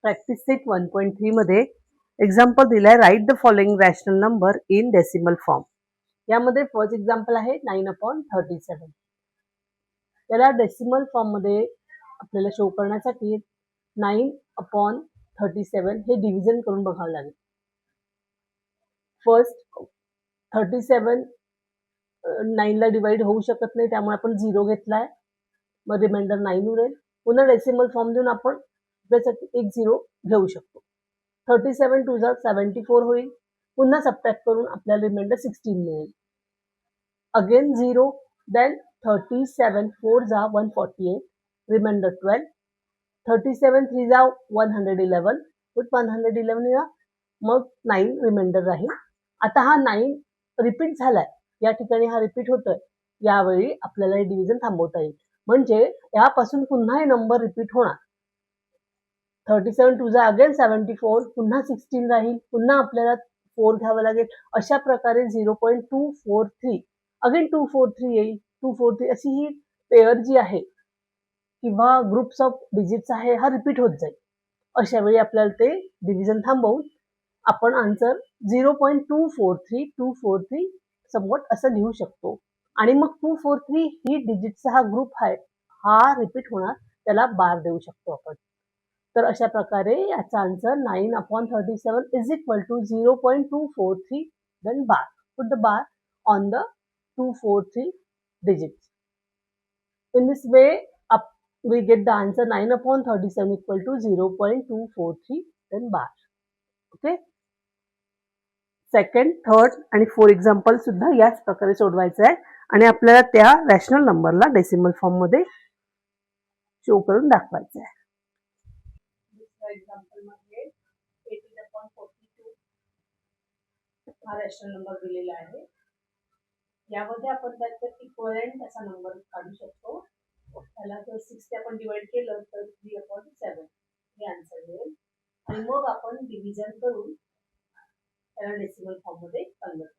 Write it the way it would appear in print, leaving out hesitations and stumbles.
Practice set 1.3 मध्ये example दिलाय, write the following rational number in decimal form. यामध्ये first example आहे 9/37. त्याला डेसिमल फॉर्म मध्ये आपल्याला शो करण्यासाठी 9/37 हे डिव्हिजन करून बघावं लागेल. फर्स्ट 37 9 ला डिवाइड होऊ शकत नाही, त्यामुळे आपण 0 घेतलाय, मग रिमाइंडर 9 उरेल. पुन्हा डेसिमल फॉर्म देऊन आपण त्यासाठी एक 0 घेऊ शकतो. 37 2 जा 74 होईल. पुन्हा सबट्रॅक्ट करून आपल्याला रिमाइंडर 16 मिळेल. अगेन 0, देन 37 4 जा 148, रिमाइंडर 12. 37 3 जा 111, पुट 111 या, मग 9 रिमाइंडर राहील. आता हा 9 रिपीट झालाय, या ठिकाणी हा रिपीट होतोय. यावेळी आपल्याला हे डिव्हिजन थांबवता येईल, म्हणजे यापासून पुन्हा हे नंबर रिपीट होणार. 37 2 जा अगेन 74, पुन्हा 16 राहील, पुन्हा आपल्याला 4 घ्यावं लागेल. अशा प्रकारे 0.243 अगेन 243 येईल. 243 अशी ही पेअर जी आहे किंवा ग्रुप्स ऑफ डिजिट्स आहे, हा रिपीट होत जाईल. अशा वेळी आपल्याला ते डिव्हिजन थांबवून आपण आन्सर 0.243 समवट असं लिहू शकतो. आणि मग 243 ही डिजिटचा हा ग्रुप आहे, हा रिपीट होणार, त्याला बार देऊ शकतो आपण. तर अशा प्रकारे याचा answer 9/37 is equal to 0.243 then bar. Put the bar on the 243 digits. In this way we get the answer 9/37 equal to 0.243 then bar. Okay. Second, third आणि फोर्थ एक्झाम्पल सुद्धा याच प्रकारे सोडवायचं आहे आणि आपल्याला त्या रॅशनल नंबरला डेसिमल फॉर्म मध्ये शो करून दाखवायचं आहे. दुसऱ्या एक्झाम्पल मध्ये 18/42 हा रॅशनल नंबर दिलेला आहे. यामध्ये आपण त्याचा इक्विव्हॅलेंट असा नंबर काढू शकतो. त्याला जर 6 ने आपण डिवाइड केलं तर 3/7 हे आन्सर मिळेल. आणि मग आपण डिव्हिजन करून त्याला डेसिमल फॉर्म मध्ये कन्वर्ट